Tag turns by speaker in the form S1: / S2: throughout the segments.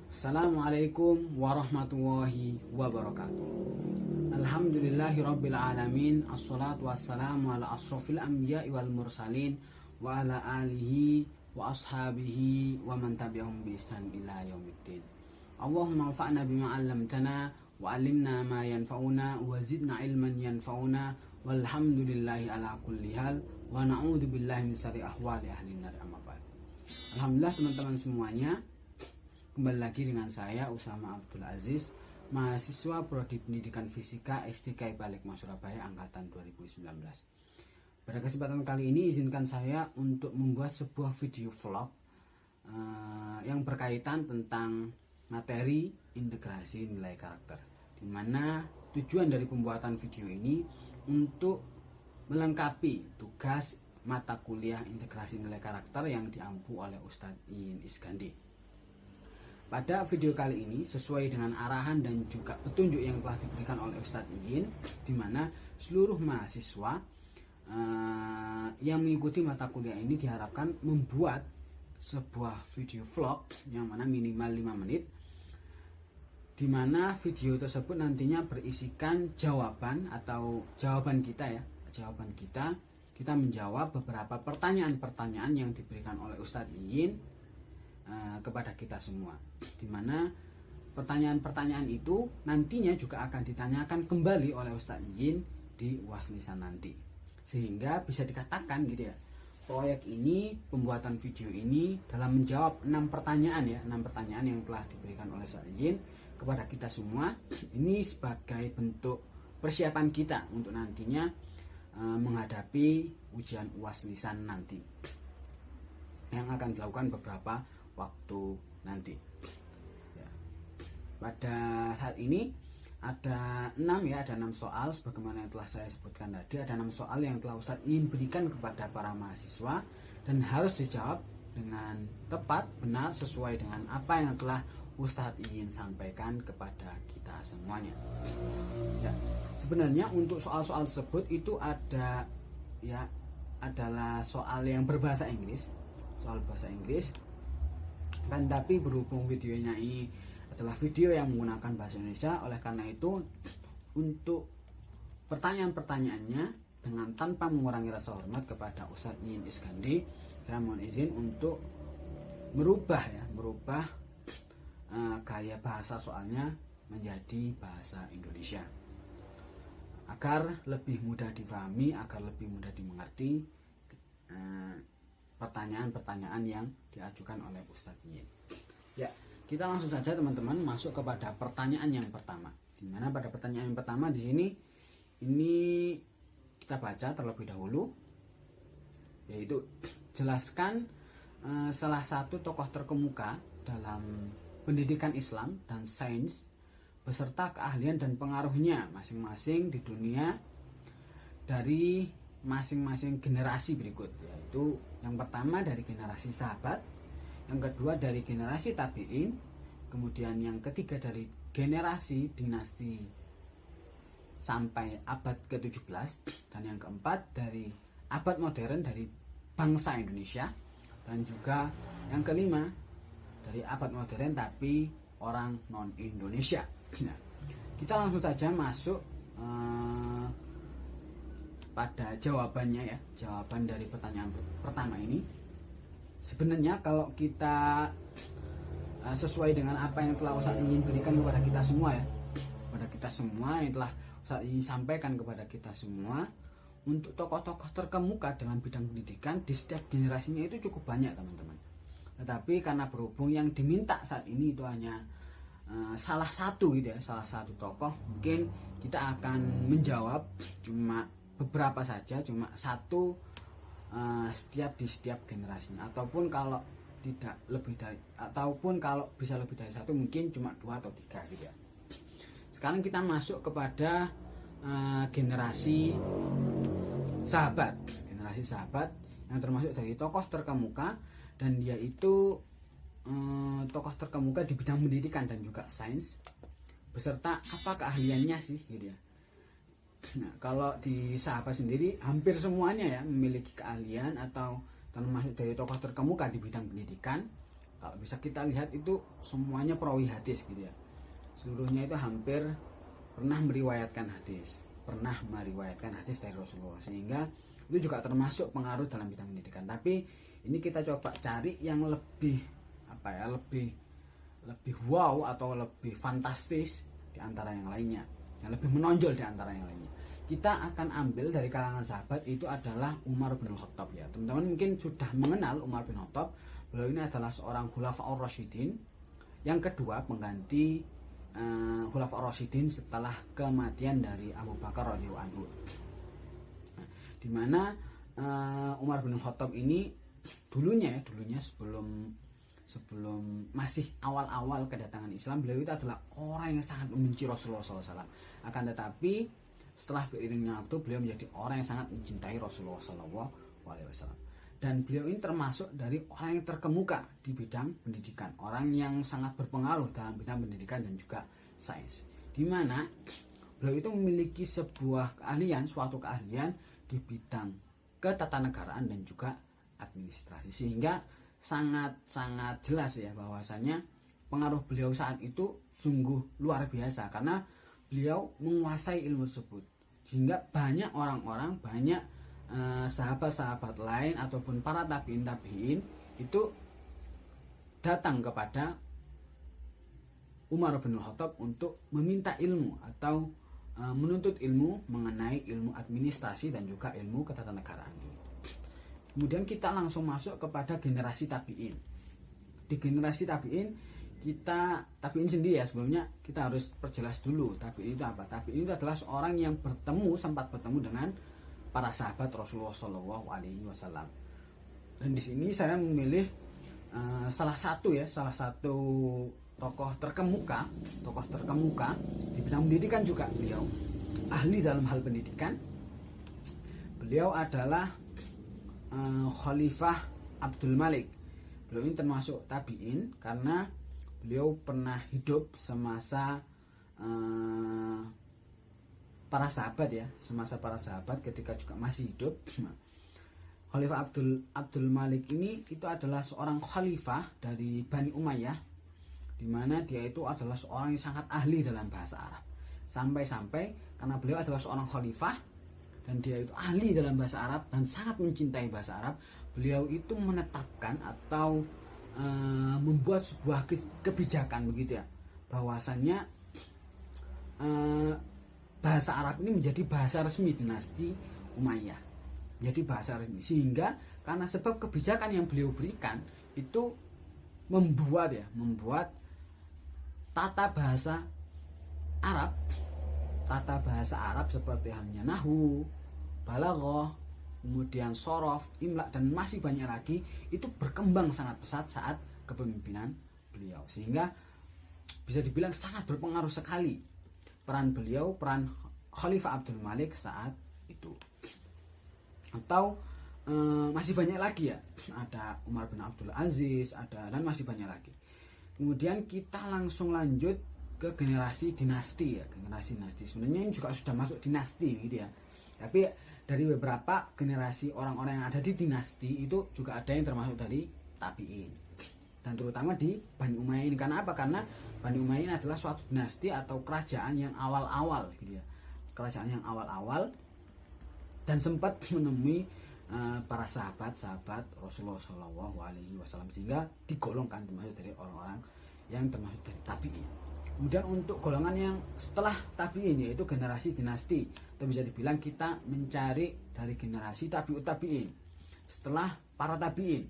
S1: Assalamualaikum warahmatullahi wabarakatuh. Alhamdulillahirabbil alamin. Assalatu wassalamu ala asrofil anbiya'i wal mursalin wa ala alihi wa ashabihi wa man tabi'ahum bi ihsan ila yaumiddin. Allahumma anfa'na bima 'allamtana wa 'allimna ma yanfa'una wa zidna ilman yanfa'una walhamdulillahi ala kulli hal wa na'udzu billahi min syarri ahwali ahli nar amma ba'd. Alhamdulillah teman-teman semuanya, kembali lagi dengan saya Usama Abdul Aziz, mahasiswa Prodi Pendidikan Fisika S3 IPA Surabaya angkatan 2019. Pada kesempatan kali ini izinkan saya untuk membuat sebuah video vlog yang berkaitan tentang materi integrasi nilai karakter, di mana tujuan dari pembuatan video ini untuk melengkapi tugas mata kuliah integrasi nilai karakter yang diampu oleh Ustadz Iin Iskandi. Pada video kali ini sesuai dengan arahan dan juga petunjuk yang telah diberikan oleh Ustadz Iin, di mana seluruh mahasiswa yang mengikuti mata kuliah ini diharapkan membuat sebuah video vlog yang mana minimal 5 menit, di mana video tersebut nantinya berisikan jawaban kita menjawab beberapa pertanyaan-pertanyaan yang diberikan oleh Ustadz Iin kepada kita semua, di mana pertanyaan-pertanyaan itu nantinya juga akan ditanyakan kembali oleh Ustadz Iin di UAS lisan nanti, sehingga bisa dikatakan gitu ya, proyek ini, pembuatan video ini dalam menjawab 6 pertanyaan yang telah diberikan oleh Ustadz Iin kepada kita semua, ini sebagai bentuk persiapan kita untuk nantinya menghadapi ujian UAS lisan nanti yang akan dilakukan beberapa waktu nanti ya. Pada saat ini ada 6 soal sebagaimana yang telah saya sebutkan tadi. Ada 6 soal yang telah Ustadz Iin berikan kepada para mahasiswa dan harus dijawab dengan tepat, benar, sesuai dengan apa yang telah Ustadz Iin sampaikan kepada kita semuanya ya. Sebenarnya untuk soal-soal tersebut itu adalah soal yang berbahasa Inggris, soal bahasa Inggris, kan, tapi berhubung videonya ini adalah video yang menggunakan bahasa Indonesia, oleh karena itu untuk pertanyaan-pertanyaannya, dengan tanpa mengurangi rasa hormat kepada Ustadz Iin Iskandi, saya mohon izin untuk merubah gaya bahasa soalnya menjadi bahasa Indonesia agar lebih mudah difahami, agar lebih mudah dimengerti pertanyaan-pertanyaan yang diajukan oleh Ustadz Iin. Ya, kita langsung saja teman-teman masuk kepada pertanyaan yang pertama. Di mana pada pertanyaan yang pertama di sini ini kita baca terlebih dahulu, yaitu jelaskan salah satu tokoh terkemuka dalam pendidikan Islam dan sains beserta keahlian dan pengaruhnya masing-masing di dunia dari masing-masing generasi berikut, yaitu yang pertama dari generasi sahabat, yang kedua dari generasi tabi'in, kemudian yang ketiga dari generasi dinasti sampai abad ke-17, dan yang keempat dari abad modern dari bangsa Indonesia, dan juga yang kelima dari abad modern tapi orang non-Indonesia. Nah, kita langsung saja masuk pada jawabannya ya. Jawaban dari pertanyaan pertama ini, sebenarnya kalau kita sesuai dengan apa yang telah Ustadz Iin berikan kepada kita semua ya, kepada kita semua yang telah Ustadz Iin sampaikan kepada kita semua, untuk tokoh-tokoh terkemuka dalam bidang pendidikan di setiap generasinya itu cukup banyak teman-teman. Tetapi karena berhubung yang diminta saat ini itu hanya salah satu tokoh, mungkin kita akan menjawab cuma beberapa saja, cuma satu di setiap generasinya, ataupun kalau bisa lebih dari satu, mungkin cuma 2 atau 3 gitu ya. Sekarang kita masuk kepada generasi sahabat yang termasuk dari tokoh terkemuka, dan dia itu tokoh terkemuka di bidang pendidikan dan juga sains, beserta apa keahliannya sih gitu ya. Nah, kalau di sahabat sendiri hampir semuanya ya memiliki keahlian atau termasuk dari tokoh terkemuka di bidang pendidikan, kalau bisa kita lihat itu semuanya perawi hadis gitu ya. Seluruhnya itu hampir pernah meriwayatkan hadis dari Rasulullah, sehingga itu juga termasuk pengaruh dalam bidang pendidikan. Tapi ini kita coba cari yang lebih lebih wow atau lebih fantastis di antara yang lainnya, yang lebih menonjol di antara yang lainnya. Kita akan ambil dari kalangan sahabat, itu adalah Umar bin Khattab ya. Teman-teman mungkin sudah mengenal Umar bin Khattab. Beliau ini adalah seorang Khulafaur Rasyidin, yang kedua pengganti Khulafaur Rasyidin setelah kematian dari Abu Bakar radhiyallahu anhu. Di mana Umar bin Khattab ini dulunya sebelum masih awal-awal kedatangan Islam, beliau itu adalah orang yang sangat membenci Rasulullah SAW. Akan tetapi setelah beriringnya waktu, beliau menjadi orang yang sangat mencintai Rasulullah SAW. Dan beliau ini termasuk dari orang yang terkemuka di bidang pendidikan, orang yang sangat berpengaruh dalam bidang pendidikan dan juga sains. Di mana beliau itu memiliki suatu keahlian di bidang ketatanegaraan dan juga administrasi, sehingga sangat jelas ya bahwasanya pengaruh beliau saat itu sungguh luar biasa, karena beliau menguasai ilmu tersebut, sehingga banyak orang-orang, sahabat-sahabat lain ataupun para tabiin itu datang kepada Umar bin Khattab untuk meminta ilmu atau menuntut ilmu mengenai ilmu administrasi dan juga ilmu ketatanegaraan. Kemudian kita langsung masuk kepada generasi tabiin. Di generasi tabiin sendiri ya, sebelumnya kita harus perjelas dulu tabiin itu apa. Tabiin itu adalah seorang yang sempat bertemu dengan para sahabat Rasulullah SAW. Dan di sini saya memilih salah satu tokoh terkemuka di bidang pendidikan juga. Beliau ahli dalam hal pendidikan. Beliau adalah Khalifah Abdul Malik. Beliau ini termasuk tabiin karena beliau pernah hidup semasa para sahabat ketika juga masih hidup. Khalifah Abdul Malik ini itu adalah seorang khalifah dari Bani Umayyah, di mana dia itu adalah seorang yang sangat ahli dalam bahasa Arab. Sampai-sampai karena beliau adalah seorang khalifah dan dia itu ahli dalam bahasa Arab dan sangat mencintai bahasa Arab, beliau itu menetapkan atau membuat sebuah kebijakan begitu ya, bahwasannya bahasa Arab ini menjadi bahasa resmi dinasti Umayyah, menjadi bahasa resmi, sehingga karena sebab kebijakan yang beliau berikan itu membuat tata bahasa Arab seperti halnya nahwu, balaghah, kemudian sorof, imla, dan masih banyak lagi, itu berkembang sangat pesat saat kepemimpinan beliau, sehingga bisa dibilang sangat berpengaruh sekali peran Khalifah Abdul Malik saat itu. Atau masih banyak lagi ya, ada Umar bin Abdul Aziz, dan masih banyak lagi. Kemudian kita langsung lanjut ke generasi dinasti ya, sebenarnya ini juga sudah masuk dinasti gitu ya, tapi dari beberapa generasi orang-orang yang ada di dinasti itu juga ada yang termasuk dari tabiin, dan terutama di Bani Umayyah ini. Karena apa? Karena Bani Umayyah ini adalah suatu dinasti atau kerajaan yang awal-awal gitu ya, dan sempat menemui para sahabat Rasulullah SAW, sehingga digolongkan termasuk dari orang-orang yang termasuk dari tabiin. Kemudian untuk golongan yang setelah tabiin, yaitu generasi dinasti, atau bisa dibilang kita mencari dari generasi tabiut tabiin setelah para tabiin.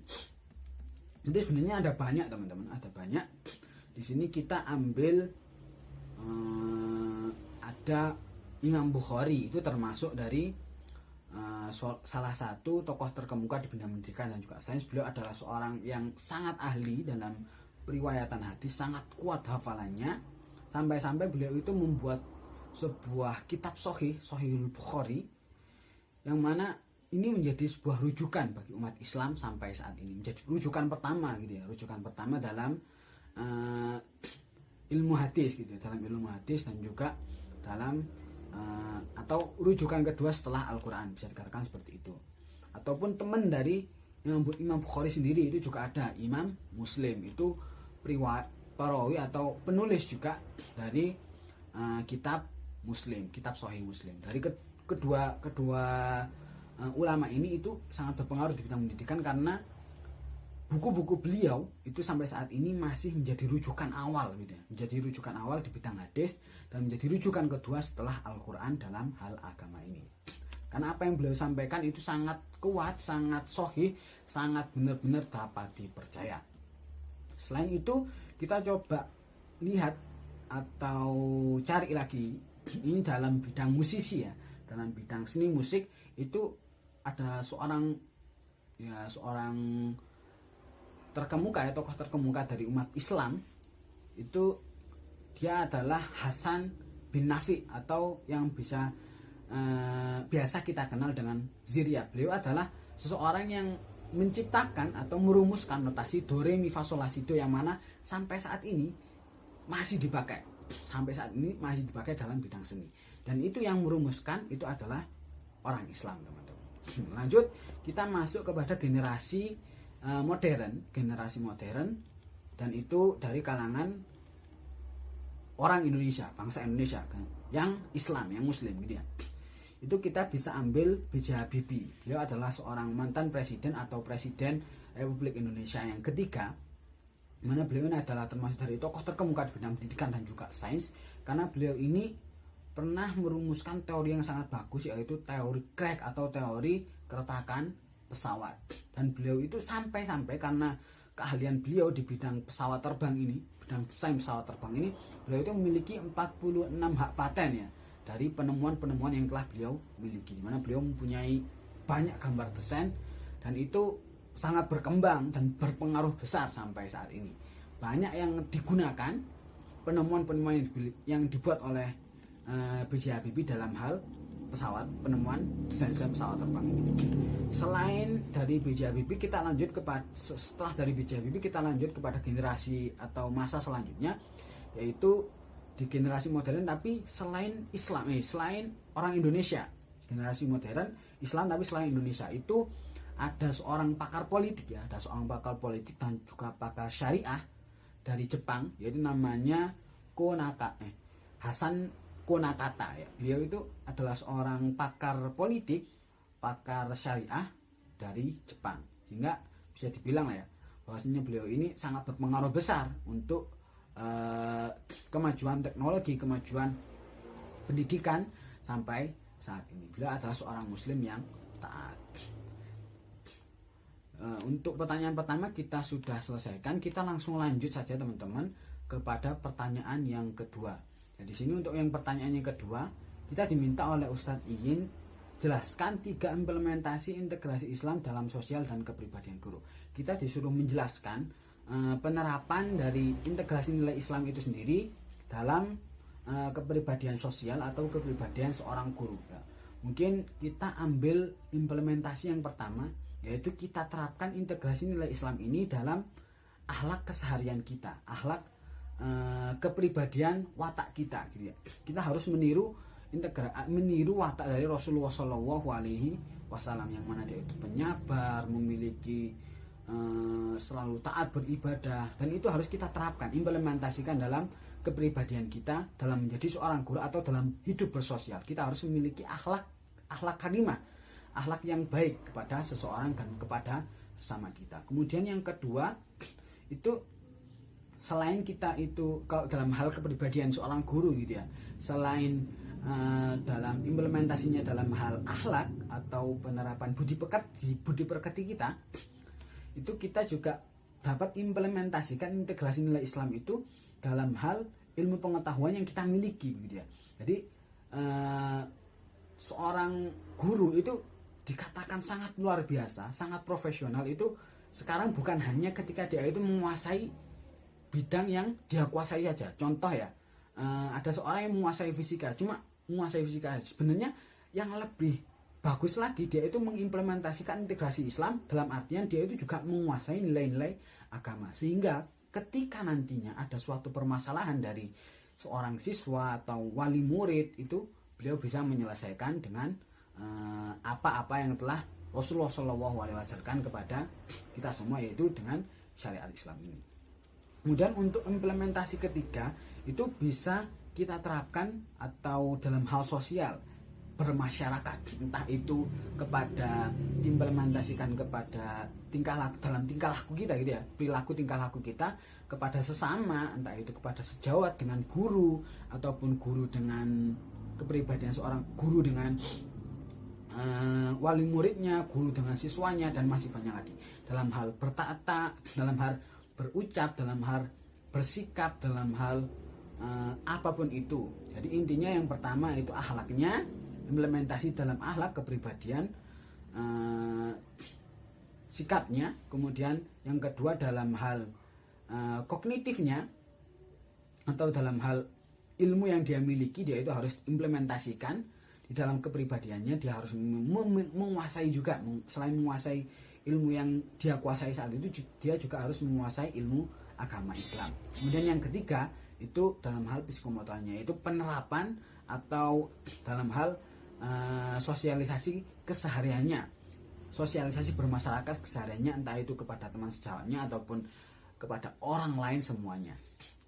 S1: Itu sebenarnya ada banyak teman-teman, ada banyak. Di sini kita ambil ada Imam Bukhari, itu termasuk dari salah satu tokoh terkemuka di bidang pendidikan dan juga sains. Beliau adalah seorang yang sangat ahli dalam periwayatan hadis, sangat kuat hafalannya, sampai-sampai beliau itu membuat sebuah kitab Sahihul Bukhari, yang mana ini menjadi sebuah rujukan bagi umat Islam sampai saat ini, menjadi rujukan pertama gitu ya, dalam ilmu hadis gitu ya, dan juga dalam atau rujukan kedua setelah Al-Quran, bisa dikatakan seperti itu. Ataupun teman dari Imam Bukhari sendiri itu juga ada Imam Muslim, itu perawi atau penulis juga dari kitab Muslim, kitab Sahih Muslim. Dari kedua ulama ini itu sangat berpengaruh di bidang pendidikan, karena buku-buku beliau itu sampai saat ini masih menjadi rujukan awal gitu ya. Menjadi rujukan awal di bidang hadis dan menjadi rujukan kedua setelah Al-Qur'an dalam hal agama ini. Karena apa yang beliau sampaikan itu sangat kuat, sangat sahih, sangat benar-benar dapat dipercaya. Selain itu, kita coba lihat atau cari lagi ini dalam bidang musisi ya, dalam bidang seni musik itu ada seorang terkemuka ya, tokoh terkemuka dari umat Islam. Itu dia adalah Hasan bin Nafi, atau yang biasa kita kenal dengan Ziria. Beliau adalah seseorang yang menciptakan atau merumuskan notasi do re mi fa sol la si do, yang mana sampai saat ini masih dipakai. Sampai saat ini masih dipakai dalam bidang seni. Dan itu yang merumuskan itu adalah orang Islam, teman-teman. Lanjut, kita masuk kepada generasi modern, dan itu dari kalangan orang Indonesia, bangsa Indonesia yang Islam, yang Muslim gitu ya. Itu kita bisa ambil B.J. Habibie. Beliau adalah seorang mantan presiden atau presiden Republik Indonesia yang ketiga, mana beliau ini adalah termasuk dari tokoh terkemuka di bidang pendidikan dan juga sains, karena beliau ini pernah merumuskan teori yang sangat bagus, yaitu teori crack atau teori keretakan pesawat. Dan beliau itu sampai karena keahlian beliau di bidang pesawat terbang ini, bidang desain pesawat terbang ini, beliau itu memiliki 46 hak paten ya, dari penemuan-penemuan yang telah beliau miliki, di mana beliau mempunyai banyak gambar desain, dan itu sangat berkembang dan berpengaruh besar sampai saat ini. Banyak yang digunakan penemuan-penemuan yang dibuat oleh B.J. Habibie dalam hal pesawat, penemuan desain pesawat terbang ini. Selain dari B.J. Habibie, kita lanjut kepada, setelah dari B.J. Habibie kita lanjut kepada generasi atau masa selanjutnya, yaitu di generasi modern tapi selain Islam, selain orang Indonesia. Generasi modern Islam tapi selain Indonesia, itu ada seorang pakar politik ya, ada seorang pakar politik dan juga pakar syariah dari Jepang, yaitu namanya Hasan Konakata ya. Beliau itu adalah seorang pakar politik, pakar syariah dari Jepang, sehingga bisa dibilang ya bahwasanya beliau ini sangat berpengaruh besar untuk kemajuan teknologi, kemajuan pendidikan sampai saat ini. Beliau adalah seorang muslim yang taat. Untuk pertanyaan pertama kita sudah selesaikan, kita langsung lanjut saja teman-teman kepada pertanyaan yang kedua. Nah, di sini untuk yang pertanyaan yang kedua, kita diminta oleh Ustadz Iyin jelaskan 3 implementasi integrasi Islam dalam sosial dan kepribadian guru. Kita disuruh menjelaskan penerapan dari integrasi nilai Islam itu sendiri dalam kepribadian sosial atau kepribadian seorang guru ya. Mungkin kita ambil implementasi yang pertama, yaitu kita terapkan integrasi nilai Islam ini dalam akhlak keseharian kita, akhlak kepribadian watak kita gitu ya. Kita harus meniru watak dari Rasulullah SAW, yang mana dia itu penyabar, memiliki selalu taat beribadah, dan itu harus kita terapkan, implementasikan dalam kepribadian kita dalam menjadi seorang guru atau dalam hidup bersosial. Kita harus memiliki akhlak karimah, akhlak yang baik kepada seseorang dan kepada sesama kita. Kemudian yang kedua itu, selain kita itu kalau dalam hal kepribadian seorang guru gitu ya, selain dalam implementasinya dalam hal akhlak atau penerapan budi pekerti kita, itu kita juga dapat implementasikan integrasi nilai Islam itu dalam hal ilmu pengetahuan yang kita miliki gitu ya. Jadi seorang guru itu dikatakan sangat luar biasa, sangat profesional itu sekarang bukan hanya ketika dia itu menguasai bidang yang dia kuasai saja. Contoh ya, ada seorang yang menguasai fisika, cuma menguasai fisika. Sebenarnya yang lebih bagus lagi, dia itu mengimplementasikan integrasi Islam dalam artian dia itu juga menguasai nilai-nilai agama, sehingga ketika nantinya ada suatu permasalahan dari seorang siswa atau wali murid, itu beliau bisa menyelesaikan dengan apa-apa yang telah Rasulullah SAW kepada kita semua, yaitu dengan syariat Islam ini. Kemudian untuk implementasi ketiga itu bisa kita terapkan atau dalam hal sosial bermasyarakat, entah itu kepada implementasikan kepada dalam tingkah laku kita gitu ya, perilaku tingkah laku kita kepada sesama, entah itu kepada sejawat dengan guru, ataupun guru dengan kepribadian seorang guru dengan wali muridnya, guru dengan siswanya, dan masih banyak lagi dalam hal bertata, dalam hal berucap, dalam hal bersikap, dalam hal apapun itu. Jadi intinya yang pertama itu akhlaknya, implementasi dalam akhlak, kepribadian, sikapnya. Kemudian yang kedua dalam hal kognitifnya, atau dalam hal ilmu yang dia miliki, dia itu harus implementasikan di dalam kepribadiannya. Dia harus menguasai juga, selain menguasai ilmu yang dia kuasai saat itu, dia juga harus menguasai ilmu agama Islam. Kemudian yang ketiga itu dalam hal psikomotornya, yaitu penerapan atau dalam hal sosialisasi kesehariannya, sosialisasi bermasyarakat kesehariannya, entah itu kepada teman sejawatnya ataupun kepada orang lain semuanya.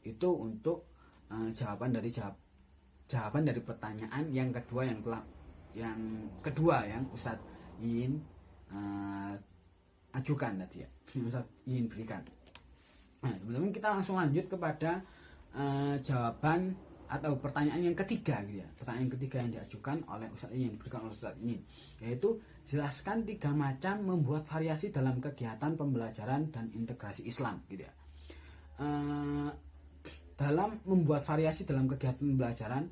S1: Itu untuk jawaban dari pertanyaan yang kedua yang Ustadz ingin ajukan tadi ya, Ustadz ingin berikan. Nah, kemudian kita langsung lanjut kepada jawaban atau pertanyaan yang ketiga gitu ya. Pertanyaan yang ketiga yang diajukan oleh Ustadz ingin berikan oleh Ustadz ingin, yaitu jelaskan 3 macam membuat variasi dalam kegiatan pembelajaran dan integrasi Islam gitu ya. Dalam membuat variasi dalam kegiatan pembelajaran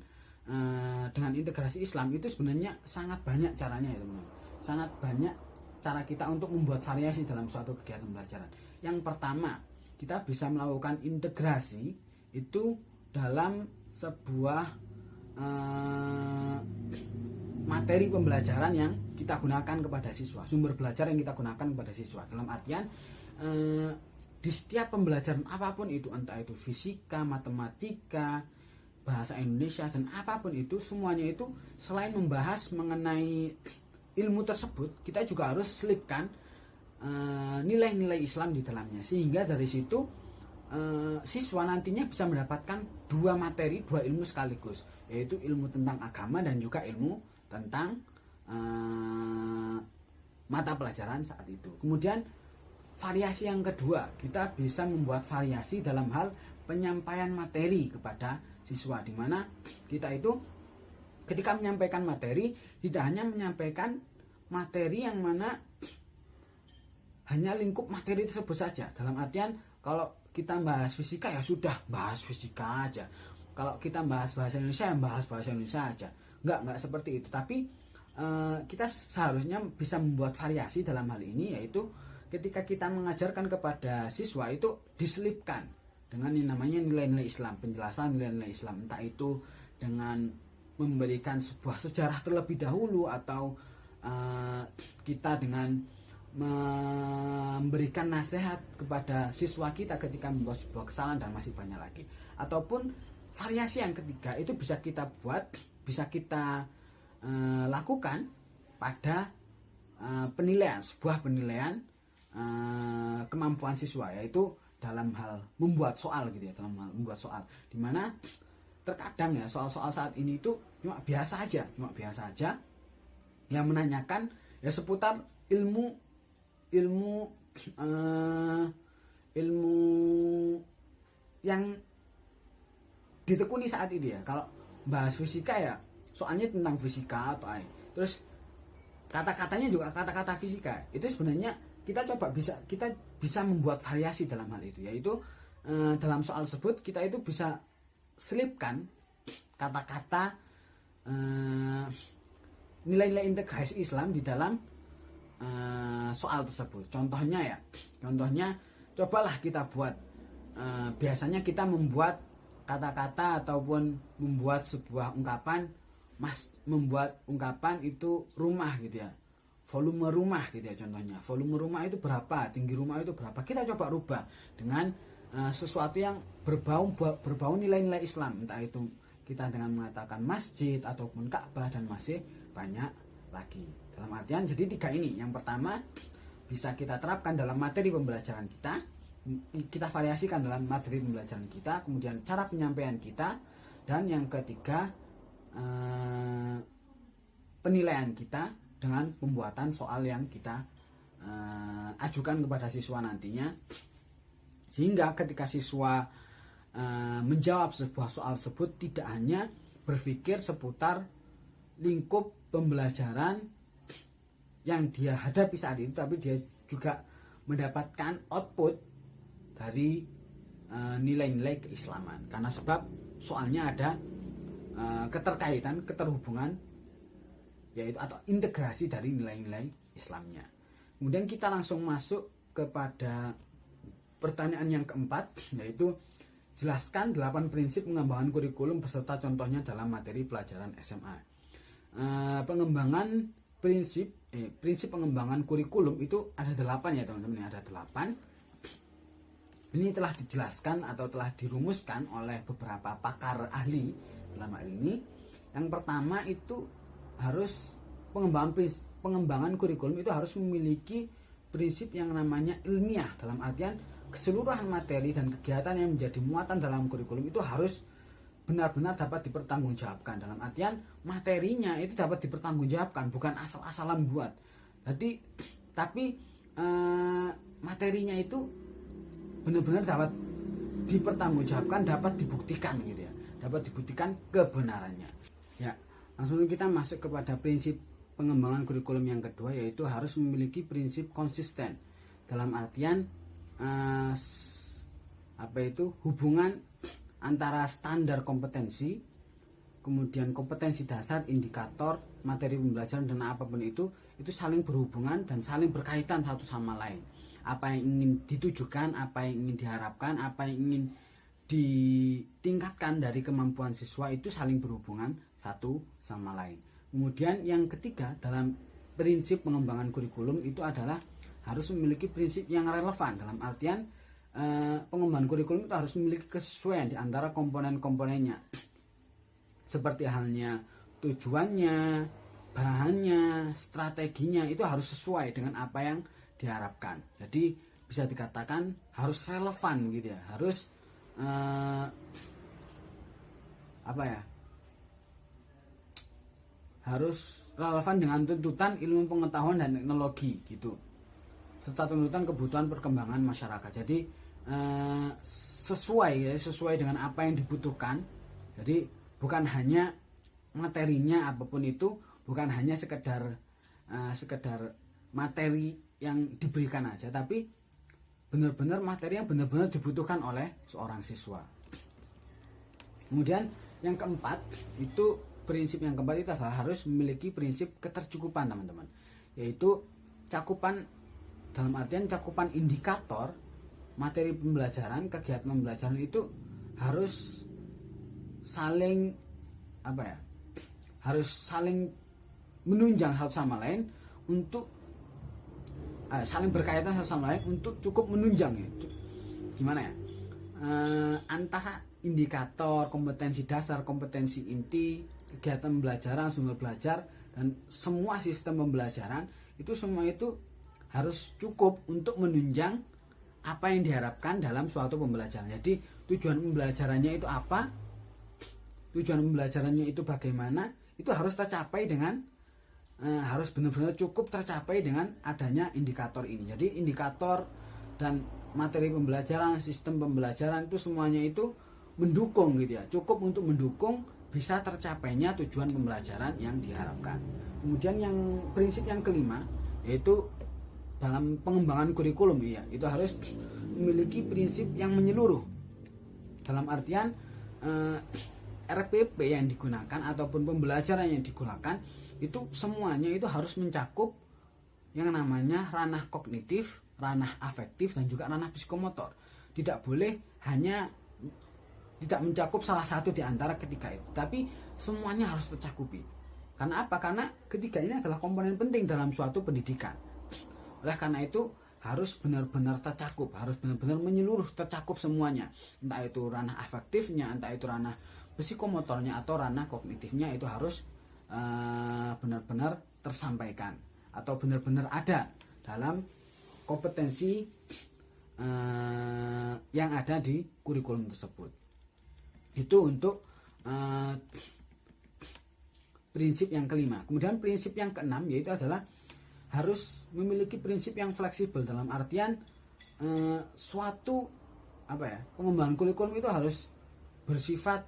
S1: dengan integrasi Islam itu sebenarnya sangat banyak caranya ya teman-teman. Sangat banyak cara kita untuk membuat variasi dalam suatu kegiatan pembelajaran. Yang pertama, kita bisa melakukan integrasi itu dalam sebuah materi pembelajaran yang kita gunakan kepada siswa, sumber belajar yang kita gunakan kepada siswa. Dalam artian di setiap pembelajaran apapun itu, entah itu fisika, matematika, bahasa Indonesia, dan apapun itu, semuanya itu selain membahas mengenai ilmu tersebut, kita juga harus selipkan nilai-nilai Islam di dalamnya, sehingga dari situ siswa nantinya bisa mendapatkan 2 materi, 2 ilmu sekaligus, yaitu ilmu tentang agama dan juga ilmu tentang mata pelajaran saat itu. Kemudian variasi yang kedua, kita bisa membuat variasi dalam hal penyampaian materi kepada siswa, di mana kita itu ketika menyampaikan materi tidak hanya menyampaikan materi yang mana hanya lingkup materi tersebut saja. Dalam artian kalau kita bahas fisika ya sudah bahas fisika aja, kalau kita bahas bahasa Indonesia ya bahas bahasa Indonesia aja. Enggak seperti itu. Tapi kita seharusnya bisa membuat variasi dalam hal ini, yaitu ketika kita mengajarkan kepada siswa itu diselipkan dengan yang namanya nilai-nilai Islam, penjelasan nilai-nilai Islam, entah itu dengan memberikan sebuah sejarah terlebih dahulu, atau kita dengan memberikan nasihat kepada siswa kita ketika membuat sebuah kesalahan, dan masih banyak lagi. Ataupun variasi yang ketiga itu bisa kita buat, bisa kita lakukan pada sebuah penilaian kemampuan siswa, yaitu dalam hal membuat soal gitu ya, dalam hal membuat soal, dimana terkadang ya soal-soal saat ini itu cuma biasa aja yang menanyakan ya seputar ilmu yang ditekuni saat itu ya. Kalau bahas fisika ya soalnya tentang fisika atau terus kata-katanya juga kata-kata fisika. Itu sebenarnya kita bisa membuat variasi dalam hal itu, yaitu dalam soal tersebut kita itu bisa selipkan kata-kata nilai-nilai integrasi Islam di dalam soal tersebut. Contohnya cobalah kita buat, biasanya kita membuat kata-kata ataupun membuat sebuah ungkapan, membuat ungkapan itu rumah gitu ya, volume rumah gitu ya. Contohnya volume rumah itu berapa, tinggi rumah itu berapa, kita coba rubah dengan sesuatu yang berbau nilai-nilai Islam, entah itu kita dengan mengatakan masjid ataupun Ka'bah dan masih banyak lagi. Dalam artian jadi 3 ini. Yang pertama bisa kita terapkan dalam materi pembelajaran kita variasikan dalam materi pembelajaran kita, kemudian cara penyampaian kita, dan yang ketiga penilaian kita dengan pembuatan soal yang kita ajukan kepada siswa nantinya, sehingga ketika siswa menjawab sebuah soal tersebut tidak hanya berpikir seputar lingkup pembelajaran yang dia hadapi saat itu, tapi dia juga mendapatkan output dari nilai-nilai keislaman, karena sebab soalnya ada keterhubungan yaitu atau integrasi dari nilai-nilai Islamnya. Kemudian kita langsung masuk kepada pertanyaan yang keempat, yaitu jelaskan 8 prinsip pengembangan kurikulum beserta contohnya dalam materi pelajaran SMA. Pengembangan prinsip pengembangan kurikulum itu ada 8 ya teman-teman, ada 8. Ini telah dijelaskan atau telah dirumuskan oleh beberapa pakar ahli dalam hal ini. Yang pertama itu harus pengembangan kurikulum itu harus memiliki prinsip yang namanya ilmiah, dalam artian keseluruhan materi dan kegiatan yang menjadi muatan dalam kurikulum itu harus benar-benar dapat dipertanggungjawabkan. Dalam artian materinya itu dapat dipertanggungjawabkan, bukan asal-asalan buat. Tapi materinya itu benar-benar dapat dipertanggungjawabkan, dapat dibuktikan gitu ya, dapat dibuktikan kebenarannya. Ya, langsung kita masuk kepada prinsip pengembangan kurikulum yang kedua, yaitu harus memiliki prinsip konsisten. Dalam artian hubungan antara standar kompetensi, kemudian kompetensi dasar, indikator, materi pembelajaran dan apapun itu saling berhubungan dan saling berkaitan satu sama lain. Apa yang ingin ditujukan, apa yang ingin diharapkan, apa yang ingin ditingkatkan dari kemampuan siswa itu saling berhubungan satu sama lain. Kemudian yang ketiga dalam prinsip pengembangan kurikulum itu adalah harus memiliki prinsip yang relevan. Dalam artian pengembangan kurikulum itu harus memiliki kesesuaian di antara komponen-komponennya, seperti halnya tujuannya, bahannya, strateginya itu harus sesuai dengan apa yang diharapkan. Jadi bisa dikatakan harus relevan gitu ya, harus harus relevan dengan tuntutan ilmu pengetahuan dan teknologi gitu, serta tuntutan kebutuhan perkembangan masyarakat. Jadi sesuai dengan apa yang dibutuhkan. Jadi bukan hanya materinya apapun itu, bukan hanya sekedar materi yang diberikan aja, tapi benar-benar materi yang benar-benar dibutuhkan oleh seorang siswa. Kemudian yang keempat itu prinsip yang keempat itu adalah harus memiliki prinsip ketercukupan teman-teman, yaitu cakupan, dalam artian cakupan indikator materi pembelajaran, kegiatan pembelajaran itu harus saling harus saling menunjang satu sama lain untuk saling berkaitan satu sama lain untuk cukup menunjang itu. Gimana ya? Antara indikator, kompetensi dasar, kompetensi inti, kegiatan pembelajaran, sumber belajar, dan semua sistem pembelajaran itu semua itu harus cukup untuk menunjang apa yang diharapkan dalam suatu pembelajaran. Jadi tujuan pembelajarannya itu apa, tujuan pembelajarannya itu bagaimana, itu harus tercapai dengan harus benar-benar cukup tercapai dengan adanya indikator ini. Jadi indikator dan materi pembelajaran, sistem pembelajaran itu semuanya itu mendukung gitu ya, cukup untuk mendukung bisa tercapainya tujuan pembelajaran yang diharapkan. Kemudian yang prinsip yang kelima yaitu dalam pengembangan kurikulum ya, itu harus memiliki prinsip yang menyeluruh. Dalam artian RPP yang digunakan ataupun pembelajaran yang digunakan itu semuanya itu harus mencakup yang namanya ranah kognitif, ranah afektif, dan juga ranah psikomotor. Tidak boleh hanya tidak mencakup salah satu di antara ketiga itu, tapi semuanya harus tercakupi. Karena apa? Karena ketiga ini adalah komponen penting dalam suatu pendidikan. Oleh karena itu harus benar-benar tercakup, harus benar-benar menyeluruh, tercakup semuanya. Entah itu ranah afektifnya, entah itu ranah psikomotornya atau ranah kognitifnya, itu harus benar-benar tersampaikan. atau benar-benar ada dalam kompetensi yang ada di kurikulum tersebut. Itu untuk prinsip yang kelima. Kemudian prinsip yang keenam yaitu adalah harus memiliki prinsip yang fleksibel, dalam artian suatu pengembangan kurikulum itu harus bersifat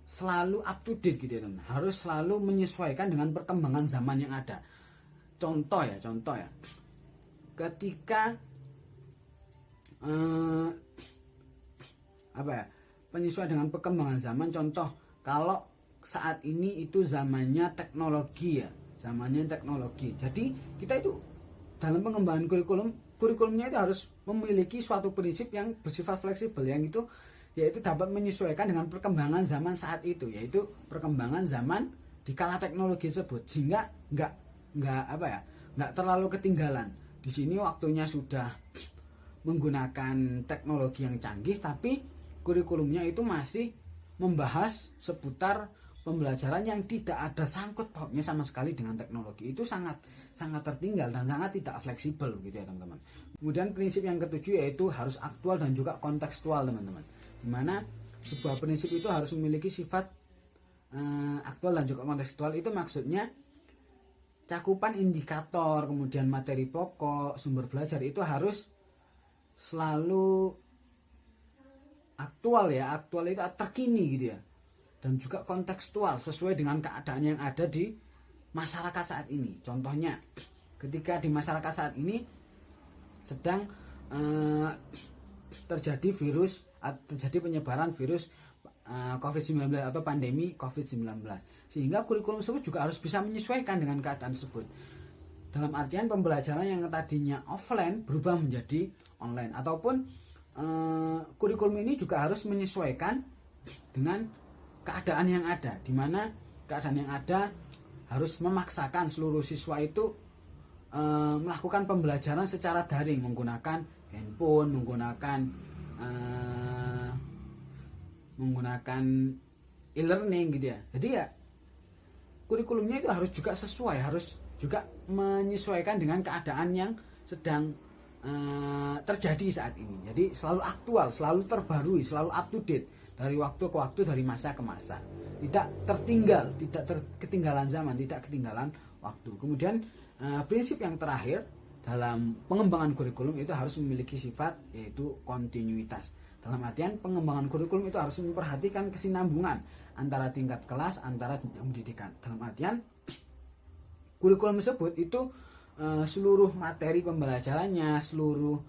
S1: selalu up to date gitu ya teman. Harus selalu menyesuaikan dengan perkembangan zaman yang ada. Contoh ya. Ketika penyesuaian dengan perkembangan zaman, contoh kalau saat ini itu zamannya teknologi ya, zamannya teknologi. Jadi kita itu dalam pengembangan kurikulumnya itu harus memiliki suatu prinsip yang bersifat fleksibel, yang itu yaitu dapat menyesuaikan dengan perkembangan zaman saat itu, yaitu perkembangan zaman di kala teknologi tersebut, sehingga nggak terlalu ketinggalan. Di sini waktunya sudah menggunakan teknologi yang canggih, tapi kurikulumnya itu masih membahas seputar pembelajaran yang tidak ada sangkut pautnya sama sekali dengan teknologi. Itu sangat tertinggal dan sangat tidak fleksibel gitu ya teman-teman. Kemudian prinsip yang ketujuh yaitu harus aktual dan juga kontekstual teman-teman, dimana sebuah prinsip itu harus memiliki sifat aktual dan juga kontekstual. Itu maksudnya cakupan indikator, kemudian materi pokok, sumber belajar itu harus selalu aktual ya, aktual itu terkini gitu ya, dan juga kontekstual sesuai dengan keadaan yang ada di masyarakat saat ini. Contohnya ketika di masyarakat saat ini sedang terjadi penyebaran virus COVID-19 atau pandemi COVID-19, sehingga kurikulum tersebut juga harus bisa menyesuaikan dengan keadaan tersebut. Dalam artian pembelajaran yang tadinya offline berubah menjadi online, ataupun kurikulum ini juga harus menyesuaikan dengan keadaan yang ada, di mana keadaan yang ada harus memaksakan seluruh siswa itu melakukan pembelajaran secara daring menggunakan handphone, menggunakan e-learning gitu ya. Jadi ya kurikulumnya itu harus juga sesuai, harus juga menyesuaikan dengan keadaan yang sedang terjadi saat ini. Jadi selalu aktual, selalu terbarui, selalu up to date dari waktu ke waktu, dari masa ke masa. Tidak tertinggal, ketinggalan zaman, tidak ketinggalan waktu. Kemudian prinsip yang terakhir dalam pengembangan kurikulum itu harus memiliki sifat yaitu kontinuitas. Dalam artian pengembangan kurikulum itu harus memperhatikan kesinambungan antara tingkat kelas, antara jenjang pendidikan. Dalam artian kurikulum tersebut itu seluruh materi pembelajarannya, seluruh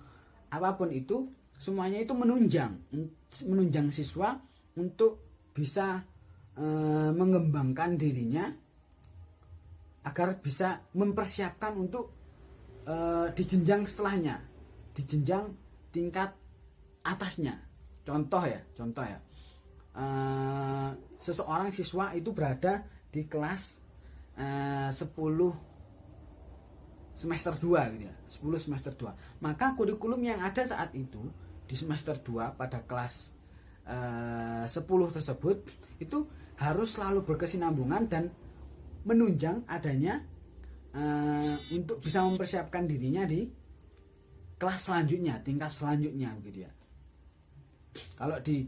S1: apapun itu semuanya itu menunjang siswa untuk bisa mengembangkan dirinya agar bisa mempersiapkan untuk di jenjang setelahnya, di jenjang tingkat atasnya. Contoh ya, seseorang siswa itu berada di kelas 10 semester 2 gitu ya, 10 semester 2. Maka kurikulum yang ada saat itu di semester 2 pada kelas 10 tersebut itu harus selalu berkesinambungan dan menunjang adanya untuk bisa mempersiapkan dirinya di kelas selanjutnya, tingkat selanjutnya gitu ya. Kalau di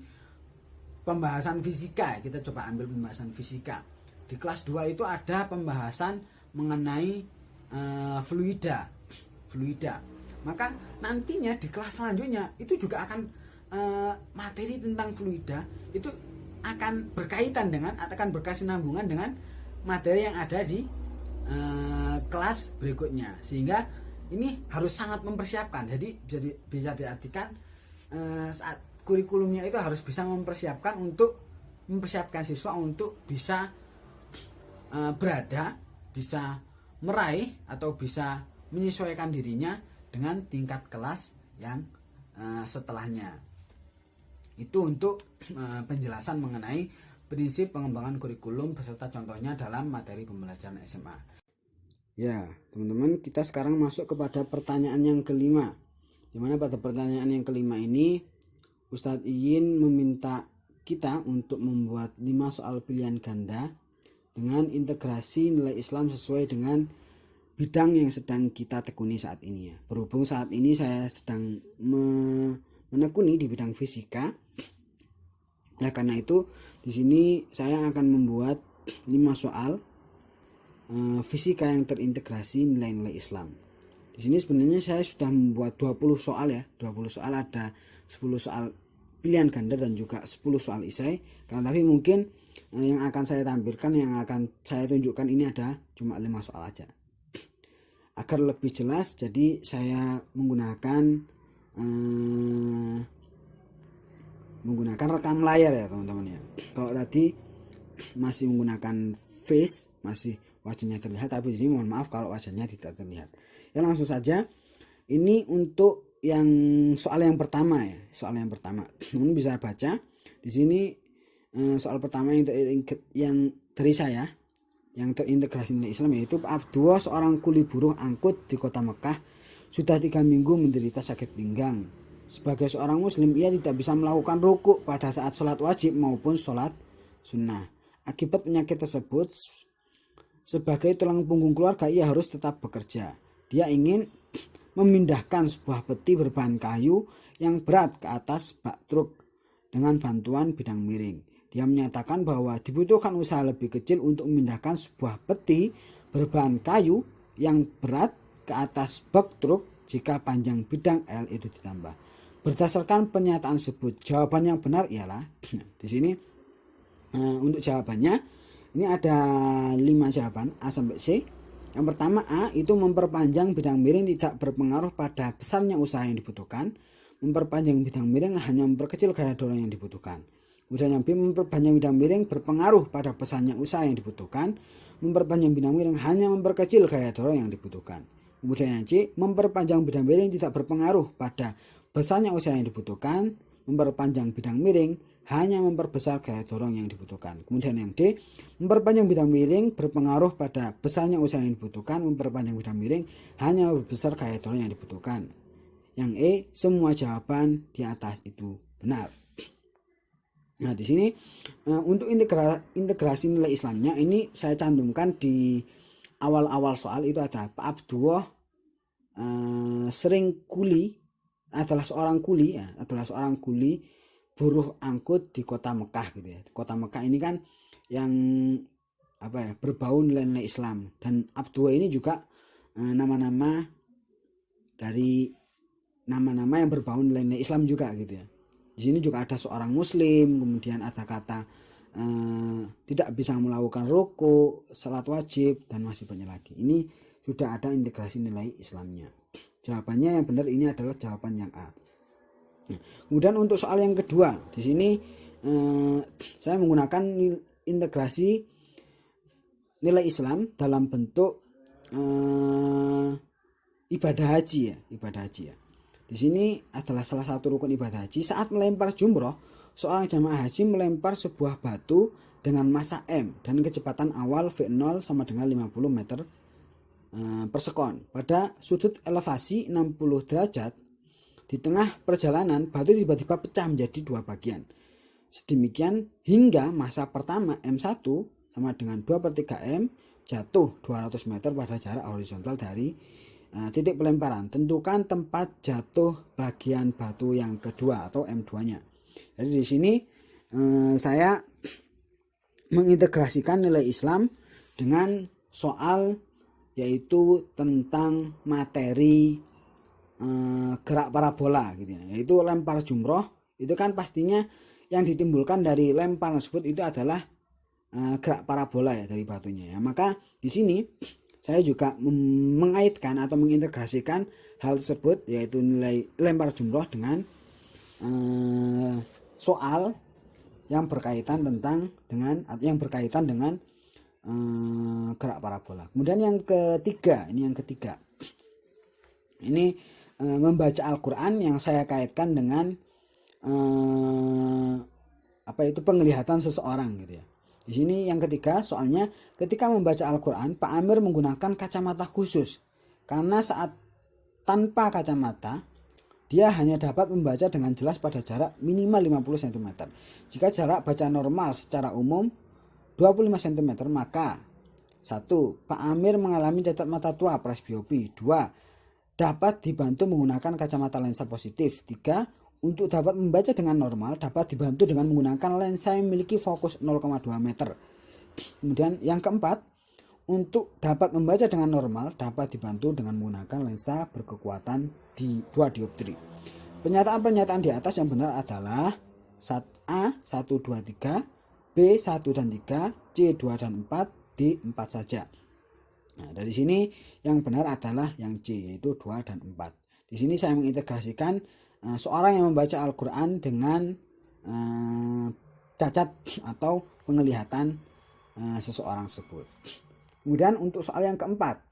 S1: pembahasan fisika, kita coba ambil pembahasan fisika. Di kelas 2 itu ada pembahasan mengenai fluida. Maka nantinya di kelas selanjutnya itu juga akan materi tentang fluida itu akan berkaitan dengan, akan berkesinambungan dengan materi yang ada di kelas berikutnya, sehingga ini harus sangat mempersiapkan. Jadi bisa diartikan saat kurikulumnya itu harus bisa mempersiapkan siswa untuk bisa bisa meraih atau bisa menyesuaikan dirinya dengan tingkat kelas yang setelahnya. Itu untuk penjelasan mengenai prinsip pengembangan kurikulum beserta contohnya dalam materi pembelajaran SMA. Ya, teman-teman, kita sekarang masuk kepada pertanyaan yang kelima. Dimana pada pertanyaan yang kelima ini Ustadz Iyin meminta kita untuk membuat 5 soal pilihan ganda dengan integrasi nilai Islam sesuai dengan bidang yang sedang kita tekuni saat ini ya. Berhubung saat ini saya sedang menekuni di bidang fisika. Nah, karena itu di sini saya akan membuat 5 soal fisika yang terintegrasi nilai-nilai Islam. Di sini sebenarnya saya sudah membuat 20 soal ya. 20 soal, ada 10 soal pilihan ganda dan juga 10 soal esai. Karena tapi mungkin yang akan saya tampilkan, yang akan saya tunjukkan ini ada cuma 5 soal aja. Agar lebih jelas, jadi saya menggunakan rekam layar ya teman-teman ya. Kalau tadi masih menggunakan face, masih wajahnya terlihat, tapi di sini mohon maaf kalau wajahnya tidak terlihat. Ya langsung saja. Ini untuk yang soal yang pertama ya, soal yang pertama. Teman bisa baca di sini soal pertama yang dari saya yang terintegrasi nilai Islam, yaitu Abdullah, seorang kuli buruh angkut di kota Mekah, sudah 3 minggu menderita sakit pinggang. Sebagai seorang muslim, ia tidak bisa melakukan rukuk pada saat sholat wajib maupun sholat sunnah. Akibat penyakit tersebut, sebagai tulang punggung keluarga, ia harus tetap bekerja. Dia ingin memindahkan sebuah peti berbahan kayu yang berat ke atas bak truk dengan bantuan bidang miring. Dia menyatakan bahwa dibutuhkan usaha lebih kecil untuk memindahkan sebuah peti berbahan kayu yang berat ke atas bak truk jika panjang bidang L itu ditambah. Berdasarkan pernyataan tersebut, jawaban yang benar ialah di sini untuk jawabannya ini ada 5 jawaban A sampai C. Yang pertama, A itu memperpanjang bidang miring tidak berpengaruh pada besarnya usaha yang dibutuhkan. Memperpanjang bidang miring hanya memperkecil gaya dorong yang dibutuhkan. Kemudian yang B, memperpanjang bidang miring berpengaruh pada besarnya usaha yang dibutuhkan. Memperpanjang bidang miring hanya memperkecil gaya dorong yang dibutuhkan. Kemudian yang C, memperpanjang bidang miring tidak berpengaruh pada besarnya usaha yang dibutuhkan. Memperpanjang bidang miring hanya memperbesar gaya dorong yang dibutuhkan. Kemudian yang D, memperpanjang bidang miring berpengaruh pada besarnya usaha yang dibutuhkan. Memperpanjang bidang miring hanya memperbesar gaya dorong yang dibutuhkan. Yang E, semua jawaban di atas itu benar. Nah, di sini untuk integrasi nilai Islamnya ini saya cantumkan di awal-awal soal itu ada Pak Abdullah adalah seorang kuli buruh angkut di kota Mekah gitu ya. Kota Mekah ini kan yang berbau nilai-nilai Islam, dan Abdullah ini juga nama-nama yang berbau nilai-nilai Islam juga gitu ya. Di sini juga ada seorang muslim, kemudian ada kata tidak bisa melakukan ruku, salat wajib, dan masih banyak lagi. Ini sudah ada integrasi nilai Islamnya. Jawabannya yang benar ini adalah jawaban yang A. Nah, kemudian untuk soal yang kedua, di sini saya menggunakan integrasi nilai Islam dalam bentuk ibadah haji ya. Di sini adalah salah satu rukun ibadah haji. Saat melempar jumroh, seorang jamaah haji melempar sebuah batu dengan massa M dan kecepatan awal V0 sama dengan 50 meter per sekon. Pada sudut elevasi 60 derajat, di tengah perjalanan batu tiba-tiba pecah menjadi 2 bagian. Sedemikian hingga massa pertama M1 sama dengan 2/3 M jatuh 200 meter pada jarak horizontal dari titik pelemparan. Tentukan tempat jatuh bagian batu yang kedua atau M2-nya. Jadi di sini saya mengintegrasikan nilai Islam dengan soal yaitu tentang materi gerak parabola gitu ya. Yaitu lempar jumroh, itu kan pastinya yang ditimbulkan dari lempar tersebut itu adalah gerak parabola ya dari batunya ya. Maka di sini saya juga mengaitkan atau mengintegrasikan hal tersebut, yaitu nilai lempar jumroh dengan soal yang berkaitan dengan gerak parabola. Kemudian yang ketiga, ini membaca Al-Quran yang saya kaitkan dengan penglihatan seseorang gitu ya. Di sini yang ketiga, soalnya ketika membaca Al-Quran, Pak Amir menggunakan kacamata khusus. Karena saat tanpa kacamata, dia hanya dapat membaca dengan jelas pada jarak minimal 50 cm. Jika jarak baca normal secara umum 25 cm, maka
S2: 1. Pak Amir mengalami cacat mata tua presbiopi. 2. Dapat dibantu menggunakan kacamata lensa positif. 3. Untuk dapat membaca dengan normal dapat dibantu dengan menggunakan lensa yang memiliki fokus 0,2 meter. Kemudian yang keempat, untuk dapat membaca dengan normal dapat dibantu dengan menggunakan lensa berkekuatan 2 dioptri. Pernyataan-pernyataan di atas yang benar adalah A 1, 2, 3, B 1 dan 3, C 2 dan 4, D 4 saja. Nah, dari sini yang benar adalah yang C, yaitu 2 dan 4. Di sini saya mengintegrasikan seorang yang membaca Al-Quran dengan cacat atau penglihatan seseorang tersebut. Kemudian untuk soal yang keempat,